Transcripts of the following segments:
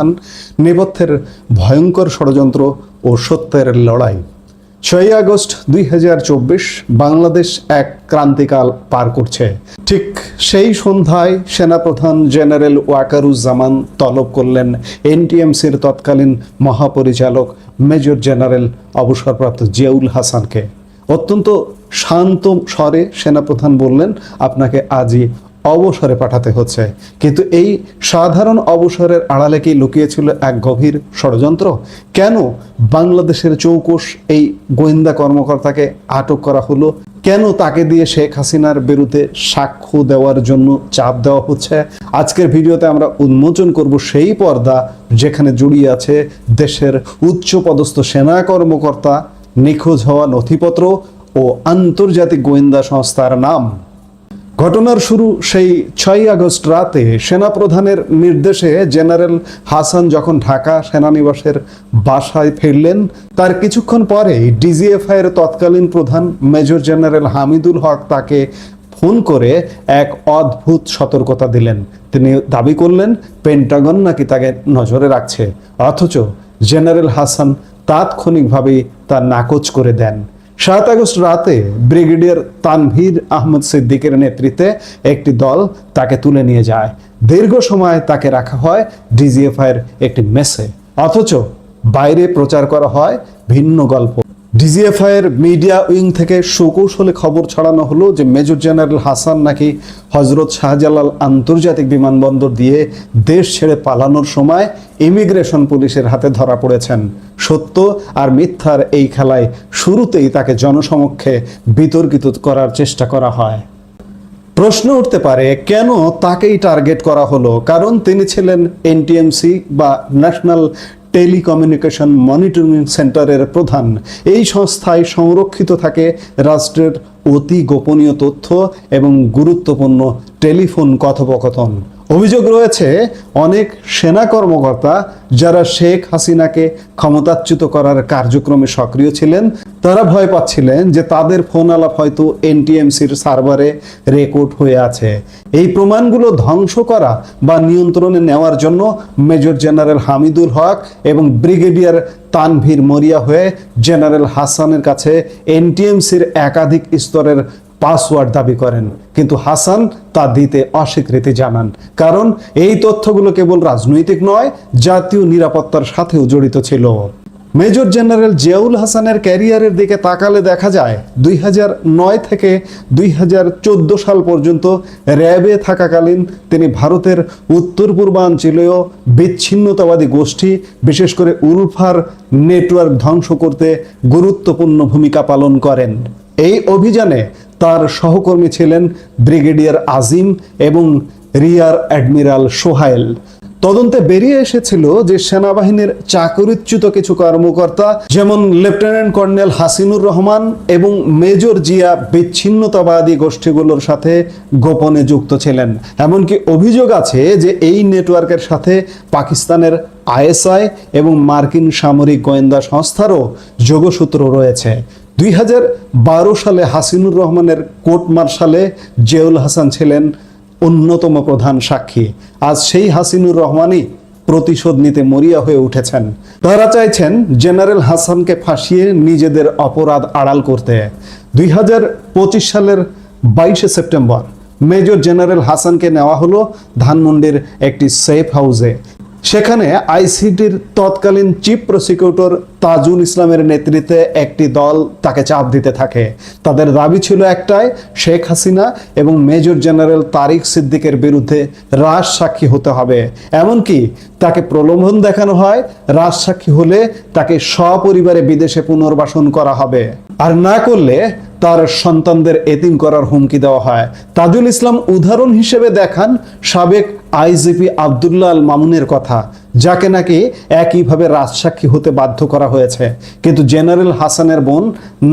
সেনাপ্রধান নেপথ্যের ভয়ঙ্কর ষড়যন্ত্র ও সত্যের লড়াই। 6 আগস্ট 2024 বাংলাদেশ এক ক্রান্তিকাল পার করছে। ঠিক সেই সন্ধ্যায় সেনাপ্রধান জেনারেল ওয়াকারুজ্জামান তলব করলেন এনটিএমসির তৎকালীন মহাপরিচালক মেজর জেনারেল অবসরপ্রাপ্ত জিয়াউল হাসানকে। অত্যন্ত শান্ত স্বরে সেনাপ্রধান বললেন, আপনাকে আজই অবসরে পাঠাতে হচ্ছে। কিন্তু এই সাধারণ অবসরের আড়ালে কি লুকিয়েছিল এক গভীর ষড়যন্ত্র? কেন বাংলাদেশের চৌকস এই গোয়েন্দা কর্মকর্তাকে আটক করা হলো? কেন তাকে দিয়ে শেখ হাসিনার বিরুদ্ধে সাক্ষ্য দেওয়ার জন্য চাপ দেওয়া হচ্ছে? আজকের ভিডিওতে আমরা উন্মোচন করব সেই পর্দা যেখানে জড়িয়ে আছে দেশের উচ্চপদস্থ সেনা কর্মকর্তা, নিখোঁজ হওয়া নথিপত্র ও আন্তর্জাতিক গোয়েন্দা সংস্থার নাম। ঘটনার শুরু সেই 6 আগস্ট রাতে সেনাপ্রধানের নির্দেশে জেনারেল হাসান যখন ঢাকা সেনানিবাসের বাসায় ফিরলেন, তার কিছুক্ষণ পরে ডিজিএফআই এর তৎকালীন প্রধান মেজর জেনারেল হামিদুল হক তাকে ফোন করে এক অদ্ভুত সতর্কতা দিলেন। তিনি দাবি করলেন পেন্টাগন নাকি তাকে নজরে রাখছে, অথচ জেনারেল হাসান তাৎক্ষণিকভাবেই তা নাকচ করে দেন। 7 আগস্ট রাতে ব্রিগেডিয়ার তানভীর আহমদ সিদ্দিকের নেতৃত্বে একটি দল তাকে তুলে নিয়ে যায়। দীর্ঘ সময় তাকে রাখা হয় ডিজিএফআই এর একটি মেসে, অথচ বাইরে প্রচার করা হয় ভিন্ন গল্প। ডিজিএফআই এর মিডিয়া উইং থেকে সুকৌশলে খবর ছড়ানো হলো যে মেজর জেনারেল হাসান নাকি হজরত শাহজালাল আন্তর্জাতিক বিমানবন্দর দিয়ে দেশ ছেড়ে পালানোর সময় ইমিগ্রেশন পুলিশের হাতে ধরা পড়েছেন। সত্য আর মিথ্যার এই খেলায় শুরুতেই তাকে জনসমক্ষে বিতর্কিত করার চেষ্টা করা হয়। প্রশ্ন উঠতে পারে, কেন তাকেই টার্গেট করা হলো? কারণ তিনি ছিলেন এনটিএমসি বা ন্যাশনাল টেলিকমিউনিকেশন মনিটরিং সেন্টারের প্রধান। এই সংস্থায় সংরক্ষিত থাকে রাষ্ট্রের অতি গোপনীয় তথ্য এবং গুরুত্বপূর্ণ টেলিফোন কথোপকথন। অভিযোগ রয়েছে অনেক সেনা কর্মকর্তা যারা শেখ হাসিনাকে ক্ষমতাচ্যুত করার কার্যক্রমে সক্রিয় ছিলেন, তারা ভয় পাচ্ছিলেন যে তাদের ফোন আলাপ হয়তো এনটিএমসির সার্ভারে রেকর্ড হয়ে আছে। এই প্রমাণগুলো ধ্বংস করা বা নিয়ন্ত্রণে নেওয়ার জন্য মেজর জেনারেল হামিদুল হক এবং ব্রিগেডিয়ার তানভীর মরিয়া হয়ে জেনারেল হাসানের কাছে এনটিএমসির একাধিক স্তরের পাসওয়ার্ড দাবি করেন, কিন্তু হাসান তা দিতে অস্বীকৃতি জানান। কারণ এই তথ্যগুলো কেবল রাজনৈতিক নয়, জাতীয় নিরাপত্তার সাথেও জড়িত ছিল। মেজর জেনারেল জিয়াউল হাসানের ক্যারিয়ারের দিকে তাকালে দেখা যায় 2009 থেকে 2014 সাল পর্যন্ত র্যাবে থাকাকালীন তিনি ভারতের উত্তর পূর্বাঞ্চলীয় বিচ্ছিন্নতাবাদী গোষ্ঠী, বিশেষ করে উলফার নেটওয়ার্ক ধ্বংস করতে গুরুত্বপূর্ণ ভূমিকা পালন করেন। এই অভিযানে তার সহকর্মী ছিলেন ব্রিগেডিয়ার আজিম এবং রিয়ার অ্যাডমিরাল সোহাইল। তদন্তে বেরিয়ে এসেছিল যে সেনাবাহিনীর চাকরিচ্যুত কিছু কর্মকর্তা যেমন লেফটেন্যান্ট কর্নেল হাসিনুর রহমান এবং মেজর জিয়া বিচ্ছিন্নতাবাদী গোষ্ঠীগুলোর সাথে গোপনে যুক্ত ছিলেন। এমনকি অভিযোগ আছে যে এই নেটওয়ার্কের সাথে পাকিস্তানের আইএসআই এবং মার্কিন সামরিক গোয়েন্দা সংস্থারও যোগসূত্র রয়েছে। 2012 সালে হাসিনুর রহমানের কোর্ট মার্শালে জিয়াউল হাসান ছিলেন অন্যতম প্রধান সাক্ষী। আজ সেই হাসিনুর রহমানই প্রতিশোধ নিতে মরিয়া হয়ে উঠেছেন। তারা চাইছেন জেনারেল হাসানকে ফাঁসিয়ে নিজেদের অপরাধ আড়াল করতে। 2025 সালের 22 সেপ্টেম্বর মেজর জেনারেল হাসানকে নেওয়া হলো ধানমন্ডির একটি সেফ হাউসে। সেখানে আইসিটির তৎকালীন চিফ প্রসিকিউটর তাজুল ইসলামের নেতৃত্বে একটি দল তাকে চাপ দিতে থাকে। তাদের দাবি ছিল একটাই, শেখ হাসিনা এবং মেজর জেনারেল তারিক সিদ্দিকের বিরুদ্ধে রাজসাক্ষী হতে হবে। এমনকি তাকে প্রলোভন দেখানো হয়, রাজসাক্ষী হলে তাকে সপরিবারে বিদেশে পুনর্বাসন করা হবে, আর না করলে তার সন্তানদের এতিম করার হুমকি দেওয়া হয়। তাজুল ইসলাম উদাহরণ হিসেবে দেখান সাবেক আইজিপি আব্দুল্লাহ আল মামুনের কথা, যাকে নাকি একইভাবে রাজসাক্ষী হতে বাধ্য করা হয়েছে। কিন্তু জেনারেল হাসানের বোন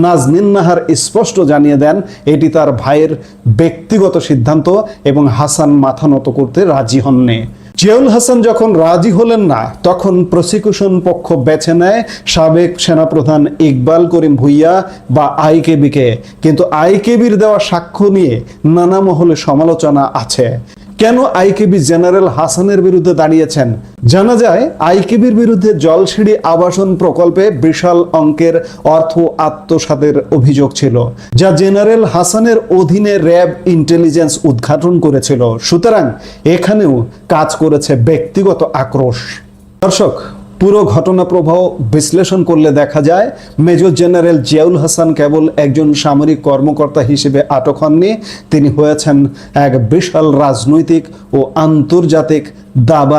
নাজনীন নাহার স্পষ্ট জানিয়ে দেন এটি তার ভাইয়ের ব্যক্তিগত সিদ্ধান্ত এবং হাসান মাথা নত করতে রাজি হননি। জিয়াউল হাসান যখন রাজি হলেন না, তখন প্রসিকিউশন পক্ষ বেছে নেয় সাবেক সেনাপ্রধান ইকবাল করিম ভুইয়া বা আইকেবিকে। কিন্তু আইকেবির দেওয়া সাক্ষ্য নিয়ে নানা মহলে সমালোচনা আছে। কেন আইকেবি জেনারেল হাসানের বিরুদ্ধে দাঁড়িয়েছেন? জানা যায় আইকেবির বিরুদ্ধে জলসিঁড়ি আবাসন প্রকল্পে বিশাল অঙ্কের অর্থ আত্মসাতের অভিযোগ ছিল, যা জেনারেল হাসানের অধীনে র্যাব ইন্টেলিজেন্স উদ্ঘাটন করেছিল। সুতরাং এখানেও কাজ করেছে ব্যক্তিগত আক্রোশ। দর্শক, পুরো ঘটনা প্রবাহ বিশ্লেষণ করলে দেখা যায় মেজর জেনারেল জিয়াউল হাসান কেবল একজন সামরিক কর্মকর্তা হিসেবে আটক হননি, তিনি হয়েছেন এক বিশাল রাজনৈতিক ও আন্তর্জাতিক দাবা